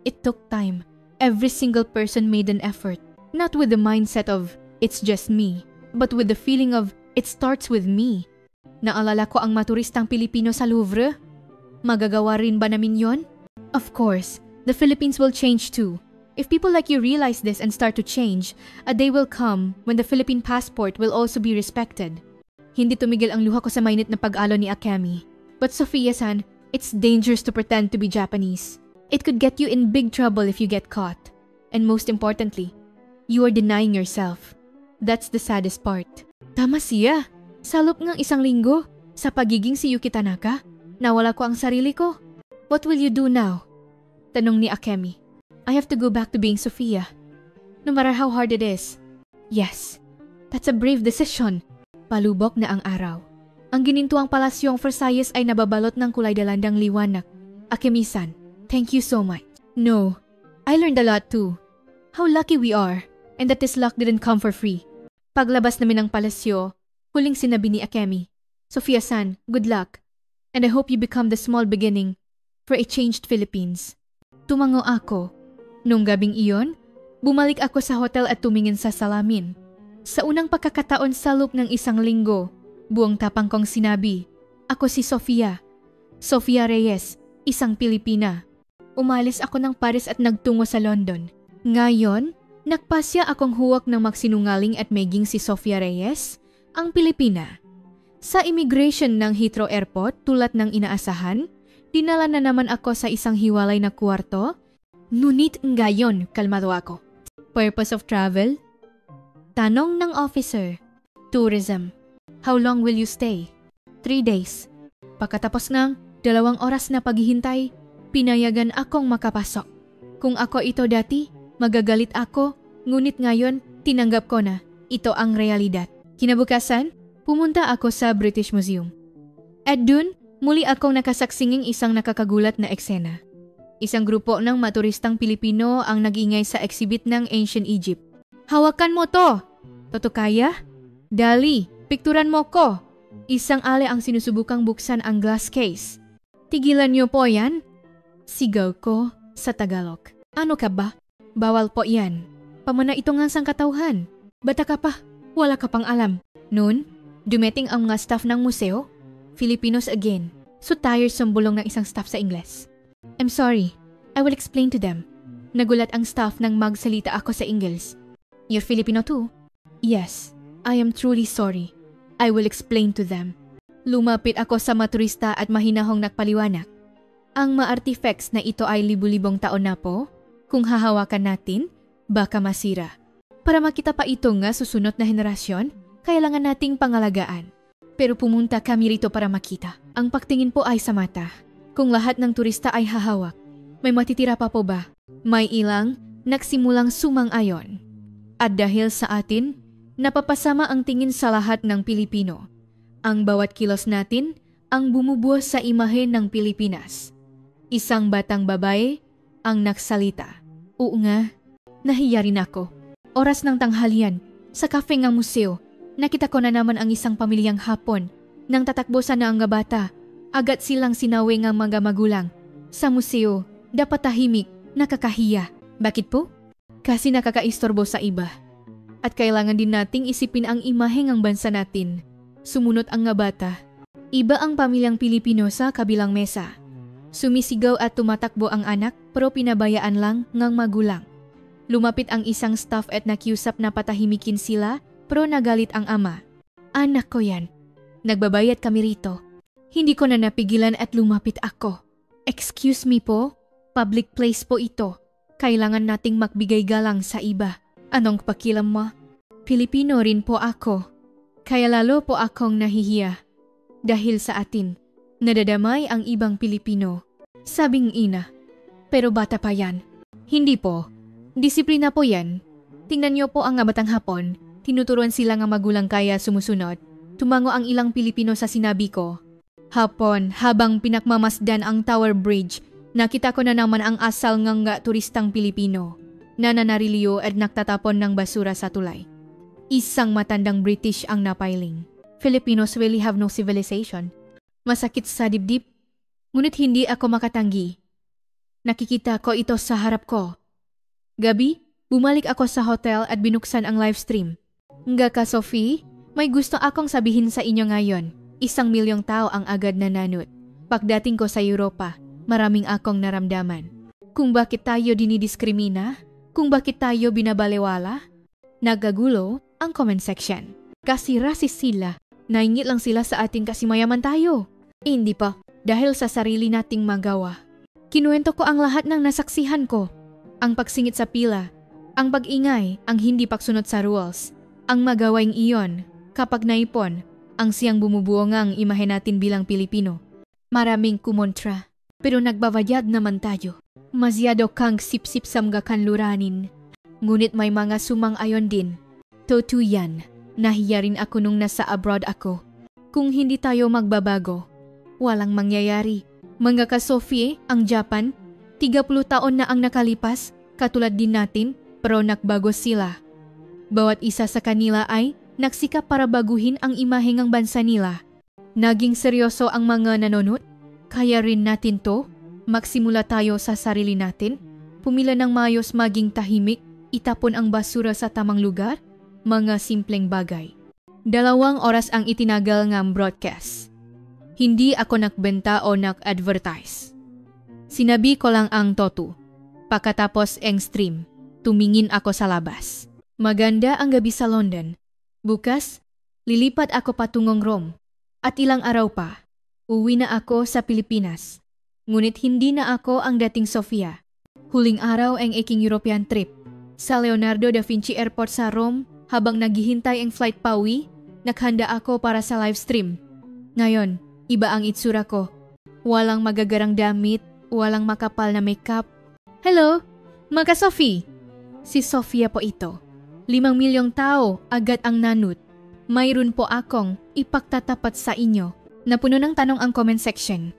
It took time. Every single person made an effort. Not with the mindset of, it's just me, but with the feeling of, it starts with me. Naalala ko ang maturistang Pilipino sa Louvre. Magagawa rin ba namin yon? Of course, the Philippines will change too. If people like you realize this and start to change, a day will come when the Philippine passport will also be respected. Hindi tumigil ang luha ko sa mainit na pag-alo ni Akemi. But Sophia-san, it's dangerous to pretend to be Japanese. It could get you in big trouble if you get caught. And most importantly, you are denying yourself. That's the saddest part. Tama siya. Sa loob ng 1 linggo, sa pagiging si Yuki Tanaka, nawala ko ang sarili ko. What will you do now? Tanong ni Akemi. I have to go back to being Sophia. No matter how hard it is. Yes, that's a brave decision. Palubok na ang araw. Ang ginintuang palasyong Versailles ay nababalot ng kulay dalandang liwanag. Akemi-san, thank you so much. No, I learned a lot too. How lucky we are, and that this luck didn't come for free. Paglabas namin ng palasyo, huling sinabi ni Akemi, Sophia-san, good luck, and I hope you become the small beginning for a changed Philippines. Tumango ako. Nung gabing iyon, bumalik ako sa hotel at tumingin sa salamin. Sa unang pagkakataon sa loob ng 1 linggo, buong tapang kong sinabi, ako si Sophia. Sophia Reyes, isang Pilipina. Umalis ako ng Paris at nagtungo sa London. Ngayon, nagpasya akong huwak ng magsinungaling at maging si Sophia Reyes, ang Pilipina. Sa immigration ng Heathrow Airport tulad ng inaasahan, dinala na naman ako sa isang hiwalay na kwarto. Ngunit ngayon, kalmado ako. Purpose of travel? Tanong ng officer. Tourism. How long will you stay? 3 days. Pagkatapos ng 2 oras na paghihintay, pinayagan akong makapasok. Kung ako ito dati, magagalit ako, ngunit ngayon, tinanggap ko na. Ito ang realidad. Kinabukasan, pumunta ako sa British Museum. At dun, muli akong nakasaksinging isang nakakagulat na eksena. Isang grupo ng maturistang Pilipino ang nag-ingay sa exhibit ng Ancient Egypt. Hawakan mo to! Totokaya? Dali, pikturan mo ko! Isang ale ang sinusubukang buksan ang glass case. Tigilan niyo po yan? Sigaw ko sa Tagalog. Ano ka ba? Bawal po yan. Pamana ito nga sang katauhan. Bata ka pa, wala ka pang alam. Noon, dumating ang mga staff ng museo. Filipinos again. So tiresome bulong ng isang staff sa Ingles. I'm sorry, I will explain to them. Nagulat ang staff nang magsalita ako sa Ingles. You're Filipino too? Yes, I am truly sorry. I will explain to them. Lumapit ako sa maturista at mahinahong nagpaliwanag. Ang mga artifacts na ito ay libu-libong taon na po. Kung hahawakan natin, baka masira. Para makita pa ito nga susunod na henerasyon, kailangan nating pangalagaan. Pero pumunta kami rito para makita. Ang pagtingin po ay sa mata. Kung lahat ng turista ay hahawak, may matitira pa po ba? May ilang nagsimulang sumang-ayon. At dahil sa atin, napapasama ang tingin sa lahat ng Pilipino. Ang bawat kilos natin ang bumubuo sa imahe ng Pilipinas. Isang batang babae ang nagsalita. Oo nga, nahiya rin ako. Oras ng tanghalian, sa cafe ng museo, nakita ko na naman ang isang pamilyang Hapon nang tatakbo sa naang bata. Agad silang sinawi ng mga magulang. Sa museo, dapat tahimik, nakakahiya. Bakit po? Kasi nakakaistorbo sa iba. At kailangan din nating isipin ang imahe ng bansa natin. Sumunod ang nga bata. Iba ang pamilyang Pilipino sa kabilang mesa. Sumisigaw at tumatakbo ang anak pero pinabayaan lang ngang magulang. Lumapit ang isang staff at nakiusap na patahimikin sila pero nagalit ang ama. Anak ko yan. Nagbabayad kami rito. Hindi ko na napigilan at lumapit ako. Excuse me po? Public place po ito. Kailangan nating magbigay galang sa iba. Anong pakialam mo? Pilipino rin po ako. Kaya lalo po akong nahihiya. Dahil sa atin, nadadamay ang ibang Pilipino. Sabing ina. Pero bata pa yan. Hindi po. Disiplina po yan. Tingnan niyo po ang batang Hapon. Tinuturuan sila ng magulang kaya sumusunod. Tumango ang ilang Pilipino sa sinabi ko. Hapon, habang pinakmamasdan ang Tower Bridge, nakita ko na naman ang asal ng turistang Pilipino na nananariliyo at nagtatapon ng basura sa tulay. Isang matandang British ang napailing. Filipinos really have no civilization. Masakit sa dibdib, ngunit hindi ako makatanggi. Nakikita ko ito sa harap ko. Gabi, bumalik ako sa hotel at binuksan ang live stream. Nga ka, Sophie, may gusto akong sabihin sa inyo ngayon. 1 milyong tao ang agad nananot. Pagdating ko sa Europa, maraming akong naramdaman. Kung bakit tayo dinidiskrimina, kung bakit tayo binabalewala. Nagagulo ang comment section. Kasi racist sila. Naingit lang sila sa atin kasi mayaman tayo. Hindi pa, dahil sa sarili nating magawa. Kinuwento ko ang lahat ng nasaksihan ko. Ang pagsingit sa pila, ang pag-ingay, ang hindi pagsunod sa rules, ang magawaing iyon, kapag naipon, ang siyang bumubuo ngang imahe natin bilang Pilipino. Maraming kumontra, pero nagbabayad naman tayo. Masyado kang sip-sip sa mga kanluranin. Ngunit may mga sumang-ayon din. Totoo yan, nahiya rin ako nung nasa abroad ako. Kung hindi tayo magbabago, walang mangyayari. Mga ka-Sophie, ang Japan, 30 taon na ang nakalipas, katulad din natin, pero nagbago sila. Bawat isa sa kanila ay nagsikap para baguhin ang imahe ng bansa nila. Naging seryoso ang mga nanonood. Kaya rin natin to. Magsimula tayo sa sarili natin. Pumila ng mayos maging tahimik. Itapon ang basura sa tamang lugar. Mga simpleng bagay. 2 oras ang itinagal ng broadcast. Hindi ako nagbenta o nag-advertise. Sinabi ko lang ang totoo. Pagkatapos ang stream, tumingin ako sa labas. Maganda ang gabi sa London. Bukas, lilipat ako patungong Rome. At ilang araw pa, uwi na ako sa Pilipinas. Ngunit hindi na ako ang dating Sofia. Huling araw ang aking European trip. Sa Leonardo da Vinci Airport sa Rome, habang naghihintay ang flight pauwi, naghanda ako para sa live stream. Ngayon, iba ang itsura ko. Walang magagarang damit, walang makapal na makeup. Hello, mga Sophie. Si Sofia po ito. 5 milyong tao agad ang nanut. Mayroon po akong ipagtatapat sa inyo. Napuno ng tanong ang comment section.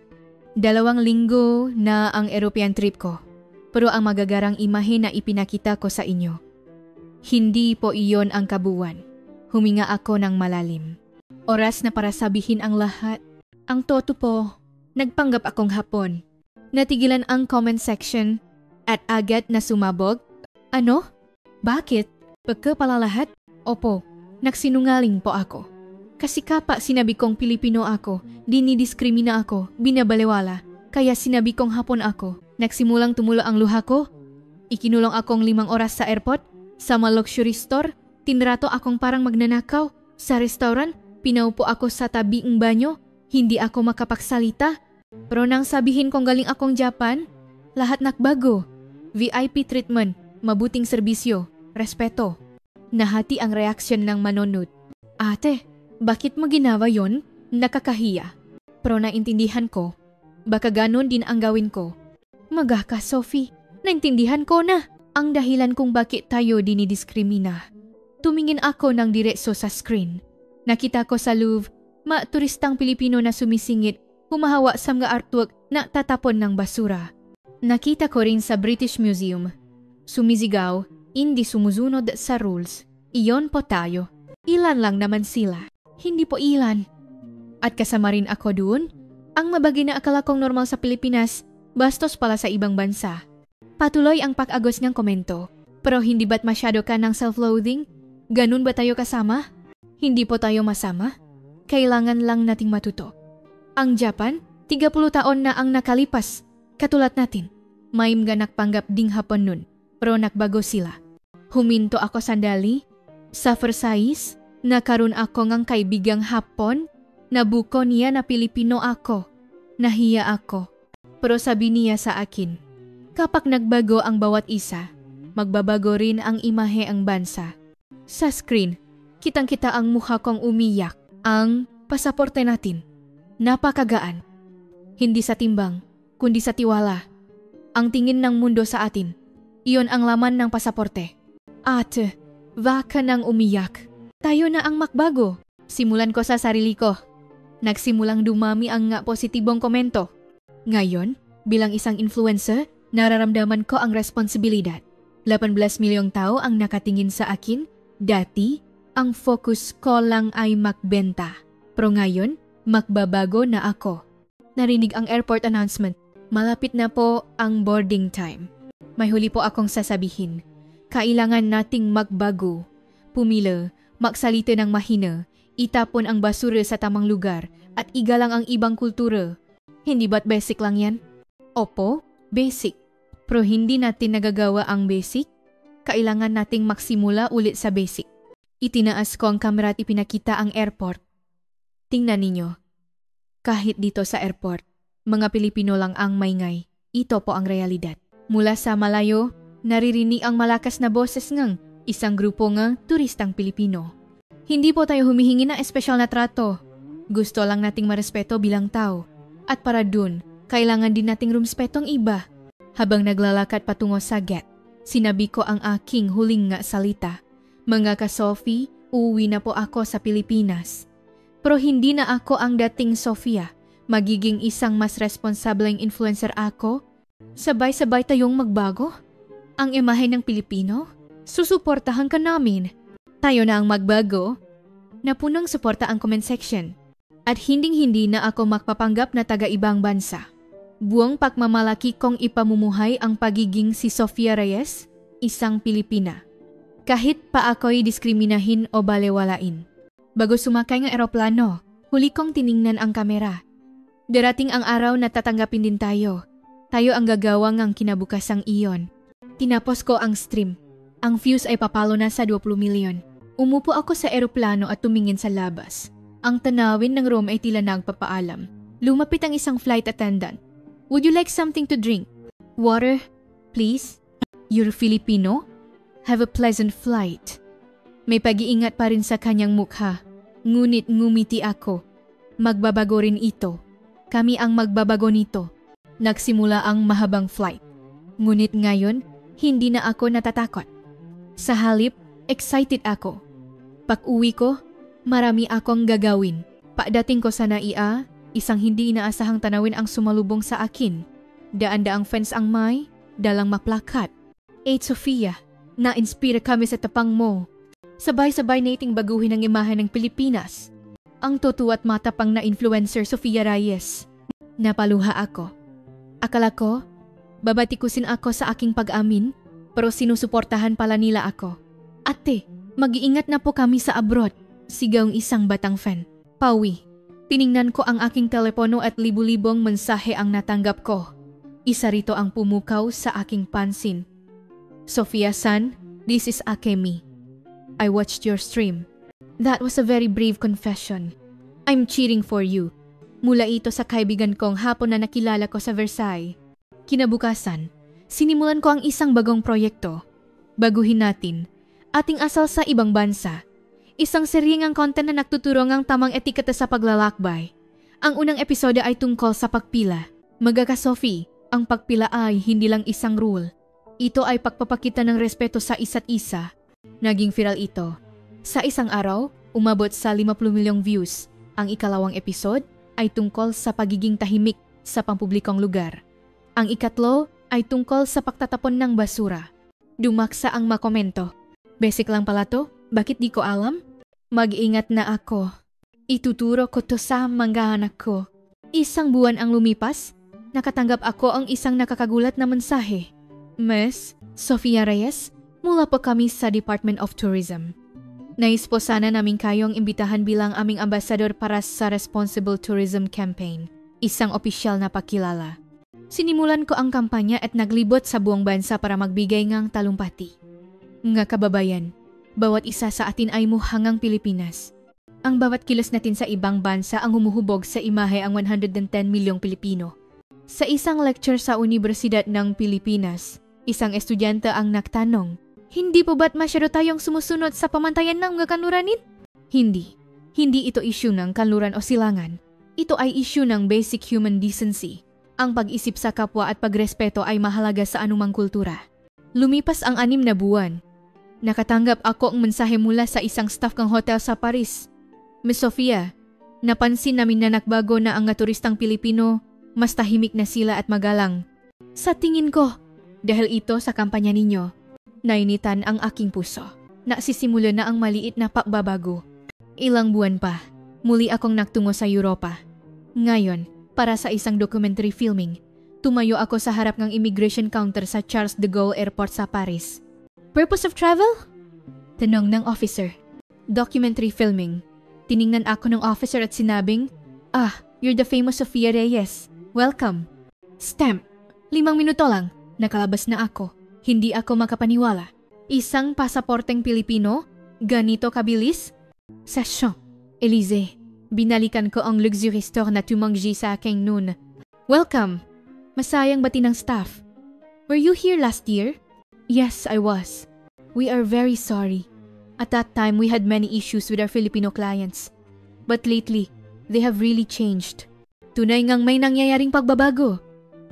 2 linggo na ang European trip ko. Pero ang magagarang imahe na ipinakita ko sa inyo. Hindi po iyon ang kabuuan. Huminga ako ng malalim. Oras na para sabihin ang lahat. Ang totoo po, nagpanggap akong Hapon. Natigilan ang comment section at agad na sumabog. Ano? Bakit? Pagkapala lahat? Opo, nagsinungaling po ako. Kasi kapa sinabi kong Pilipino ako, dinidiskrimina ako, binabalewala, kaya sinabi kong Hapon ako. Nagsimulang tumulo ang luha ko. Ikinulong akong 5 oras sa airport, sa luxury store, tinrato akong parang magnanakaw. Sa restaurant, pinaupo ako sa tabiing banyo, hindi ako makapagsalita. Pero nang sabihin kong galing akong Japan, lahat nakbago. VIP treatment, mabuting serbisyo, respeto. Nahati ang reaksyon ng manonod. Ate, bakit mo ginawa yon? Nakakahiya. Pero naintindihan ko, baka ganon din ang gawin ko. Magaka, Sophie, naintindihan ko na ang dahilan kung bakit tayo dinidiskrimina. Tumingin ako ng diretso sa screen. Nakita ko sa Louvre, turistang Pilipino na sumisingit, humahawa sa mga artwork na tatapon ng basura. Nakita ko rin sa British Museum. Sumisigaw, hindi sumusunod sa rules. Iyon po tayo. Ilan lang naman sila. Hindi po ilan. At kasama rin ako doon. Ang mabagi na akala kong normal sa Pilipinas, bastos pala sa ibang bansa. Patuloy ang pag-agos ng komento. Pero hindi ba't masyado ka ng self-loathing? Ganun ba tayo kasama? Hindi po tayo masama. Kailangan lang nating matuto. Ang Japan, 30 taon na ang nakalipas. Katulad natin, may mga nakpanggap ding hapon nun, pero nakbago sila. Huminto ako sandali. Sa Versailles, nakaroon ako ngang kaibigang hapon. Nabuko niya na Pilipino ako. Nahiya ako. Pero sabi niya sa akin, kapag nagbago ang bawat isa, magbabago rin ang imahe ang bansa. Sa screen, kitang-kita ang mukha kong umiyak. Ang pasaporte natin, napakagaan. Hindi sa timbang, kundi sa tiwala. Ang tingin ng mundo sa atin, iyon ang laman ng pasaporte. At, baka nang umiyak. Tayo na ang makbago. Simulan ko sa sarili ko. Nagsimulang dumami ang nga positibong komento. Ngayon, bilang isang influencer, nararamdaman ko ang responsibilidad. 18 milyong tao ang nakatingin sa akin. Dati, ang focus ko lang ay makbenta. Pero ngayon, makbabago na ako. Narinig ang airport announcement. Malapit na po ang boarding time. May huli po akong sasabihin. Kailangan nating magbago. Pumila, magsalita ng mahina, itapon ang basura sa tamang lugar at igalang ang ibang kultura. Hindi ba't basic lang yan? Opo, basic. Pero hindi natin nagagawa ang basic. Kailangan nating magsimula ulit sa basic. Itinaas ko ang kamera at ipinakita ang airport. Tingnan ninyo. Kahit dito sa airport, mga Pilipino lang ang maingay. Ito po ang realidad. Mula sa malayo, naririnig ang malakas na boses ng isang grupo ng turistang Pilipino. Hindi po tayo humihingi ng espesyal na trato. Gusto lang nating marespeto bilang tao. At para dun, kailangan din nating rumspetong iba. Habang naglalakad patungo sa gate, sinabi ko ang aking huling nga salita. Mga ka-Sophie, uuwi na po ako sa Pilipinas. Pero hindi na ako ang dating Sofia. Magiging isang mas responsableng influencer ako. Sabay-sabay tayong magbago. Ang imahe ng Pilipino, susuportahan ka namin. Tayo na ang magbago. Napunong suporta ang comment section. At hinding-hindi na ako magpapanggap na taga-ibang bansa. Buong pagmamalaki kong ipamumuhay ang pagiging si Sofia Reyes, isang Pilipina. Kahit pa ako'y diskriminahin o balewalain. Bago sumakay ng eroplano, huli kong tiningnan ang kamera. Darating ang araw na tatanggapin din tayo. Tayo ang gagawa ng kinabukasang iyon. Tinapos ko ang stream. Ang views ay papalo na sa 20 milyon. Umupo ako sa eroplano at tumingin sa labas. Ang tanawin ng room ay tila nagpapaalam. Lumapit ang isang flight attendant. Would you like something to drink? Water, please? You're Filipino? Have a pleasant flight. May pag-iingat pa rin sa kanyang mukha. Ngunit ngumiti ako. Magbabago rin ito. Kami ang magbabago nito. Nagsimula ang mahabang flight. Ngunit ngayon, hindi na ako natatakot. Sa halip, excited ako. Pag-uwi ko, marami akong gagawin. Pagdating ko sa NAIA, isang hindi inaasahang tanawin ang sumalubong sa akin. Daan-daang fans ang may, dalang maplakat. Sofia, na-inspire kami sa tapang mo. Sabay-sabay na iting baguhin ang imahe ng Pilipinas. Ang totoo at matapang na influencer Sofia Reyes. Napaluha ako. Akala ko, babatikusin ako sa aking pag-amin, pero sinusuportahan pala nila ako. Ate, mag-iingat na po kami sa abroad. Sigaw ng isang batang fan. Pauwi. Tiningnan ko ang aking telepono at libu-libong mensahe ang natanggap ko. Isa rito ang pumukaw sa aking pansin. Sofia-san, this is Akemi. I watched your stream. That was a very brave confession. I'm cheering for you. Mula ito sa kaibigan kong hapon na nakilala ko sa Versailles. Kinabukasan, sinimulan ko ang isang bagong proyekto. Baguhin natin, ating asal sa ibang bansa. Isang seryeng content na nagtuturo ng tamang etiketa sa paglalakbay. Ang unang episode ay tungkol sa pagpila. Magaka-Sophie, ang pagpila ay hindi lang isang rule. Ito ay pagpapakita ng respeto sa isa't isa. Naging viral ito. Sa isang araw, umabot sa 50 milyong views. Ang ikalawang episode ay tungkol sa pagiging tahimik sa pampublikong lugar. Ang ikatlo ay tungkol sa pagtatapon ng basura. Dumaksa ang makomento. Basic lang pala to? Bakit di ko alam? Mag-ingat na ako. Ituturo ko to sa mga anak ko. Isang buwan ang lumipas, nakatanggap ako ang isang nakakagulat na mensahe. Miss Sofia Reyes, mula po kami sa Department of Tourism. Nais po sana namin kayong imbitahan bilang aming ambasador para sa Responsible Tourism Campaign, isang opisyal na pakilala. Sinimulan ko ang kampanya at naglibot sa buong bansa para magbigay ngang talumpati. Nga kababayan, bawat isa sa atin ay muhangang Pilipinas. Ang bawat kilos natin sa ibang bansa ang humuhubog sa imahe ang 110 milyong Pilipino. Sa isang lecture sa Universidad ng Pilipinas, isang estudyante ang nagtanong, "Hindi po ba't masyado tayong sumusunod sa pamantayan ng mga kanluranin?" Hindi. Hindi ito issue ng kanluran o silangan. Ito ay issue ng basic human decency. Ang pag-isip sa kapwa at pagrespeto ay mahalaga sa anumang kultura. Lumipas ang 6 na buwan. Nakatanggap ako ang mensahe mula sa isang staff ng hotel sa Paris. "Miss Sofia, napansin namin na nagbago na ang mga turistang Pilipino, mas tahimik na sila at magalang. Sa tingin ko, dahil ito sa kampanya ninyo, nainitan ang aking puso. Nasisimula na ang maliit na pagbabago. Ilang buwan pa, muli akong nagtungo sa Europa. Ngayon, para sa isang documentary filming, tumayo ako sa harap ng immigration counter sa Charles de Gaulle Airport sa Paris. Purpose of travel? Tanong ng officer. Documentary filming. Tiningnan ako ng officer at sinabing, you're the famous Sofia Reyes. Welcome. Stamp. 5 minuto lang. Nakalabas na ako. Hindi ako makapaniwala. Isang pasaporteng Pilipino? Ganito kabilis? Sa Elysee. Binalikan ko ang luxury store na tumanggi sa aking noon. Welcome. Masayang bati ng staff. Were you here last year? Yes, I was. We are very sorry. At that time, we had many issues with our Filipino clients. But lately, they have really changed. Tunay ngang may nangyayaring pagbabago.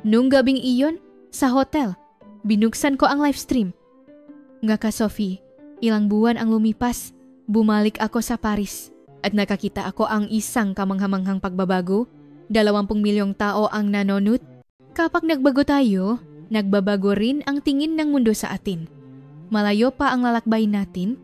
Noong gabing iyon, sa hotel, binuksan ko ang live stream. Nga ka, Sophie, ilang buwan ang lumipas, bumalik ako sa Paris at nakakita ako ang isang kamanghamanghang pagbabago. 20 milyong tao ang nanonood. Kapag nagbago tayo, nagbabago rin ang tingin ng mundo sa atin. Malayo pa ang lalakbay natin,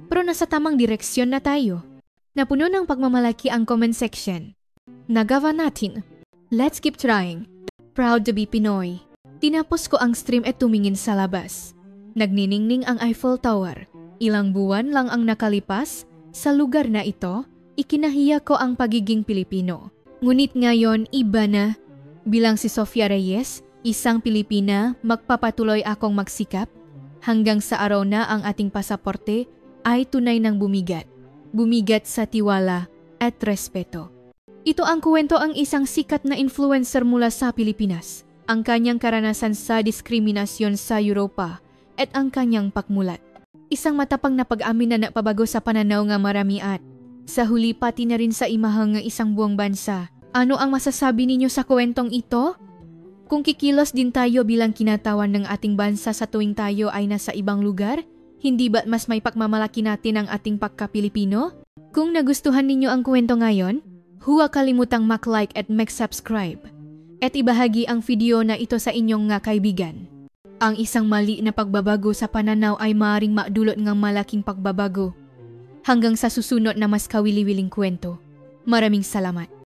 pero nasa tamang direksyon na tayo. Napuno ng pagmamalaki ang comment section. Nagawa natin. Let's keep trying. Proud to be Pinoy. Tinapos ko ang stream at tumingin sa labas. Nagniningning ang Eiffel Tower. Ilang buwan lang ang nakalipas, sa lugar na ito, ikinahiya ko ang pagiging Pilipino. Ngunit ngayon, iba na. Bilang si Sofia Reyes, isang Pilipina, magpapatuloy akong magsikap hanggang sa araw na ang ating pasaporte ay tunay ng bumigat. Bumigat sa tiwala at respeto. Ito ang kwento ang isang sikat na influencer mula sa Pilipinas, ang kanyang karanasan sa diskriminasyon sa Europa at ang kanyang pakmulat. Isang matapang na pag-amin na napabago sa pananaw nga marami at sa huli pati na rin sa imahang nga isang buong bansa. Ano ang masasabi ninyo sa kwentong ito? Kung kikilos din tayo bilang kinatawan ng ating bansa sa tuwing tayo ay nasa ibang lugar, hindi ba't mas may pagmamalaki natin ang ating pagka-Pilipino? Kung nagustuhan ninyo ang kwento ngayon, huwag kalimutang mag-like at mag-subscribe. At ibahagi ang video na ito sa inyong nga kaibigan. Ang isang mali na pagbabago sa pananaw ay maaaring madulot ng malaking pagbabago. Hanggang sa susunod na mas kawili-wiling kwento. Maraming salamat.